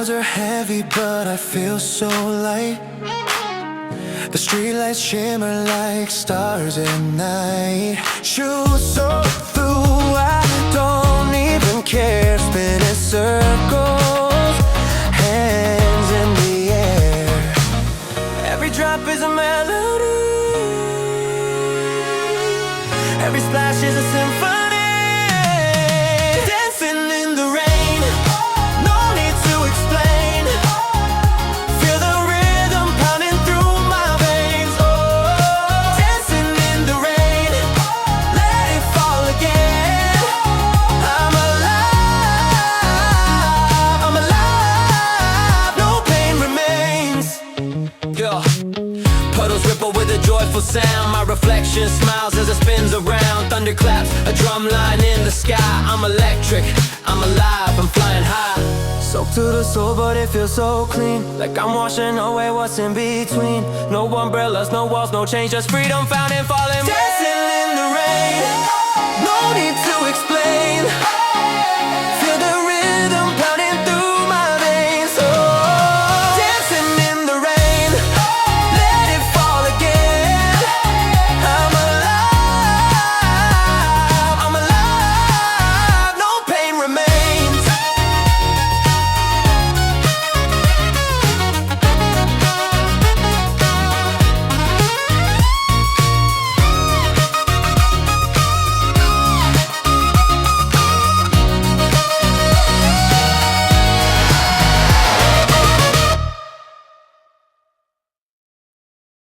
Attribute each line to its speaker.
Speaker 1: clouds are heavy, but I feel so light. The streetlights shimmer like stars at night. Shoes so through, I don't even care. Spinning circles, hands in the air. Every drop is a melody, every splash is a symphony. Dancing in the rain, no need to explain. Feel the rhythm pounding through my veins. Oh, dancing in the rain, let it fall again. I'm alive, no pain remains. Yeah. Puddles ripple with a joyful sound. My reflection smiles as it spins around. Thunderclaps, a drum line in the sky. I'm electric, I'm alive, I'm flying high. Soaked to the soul, but it feels so clean. Like I'm washing away what's in between. No umbrellas, no walls, no chains, just freedom found in falling. Dancing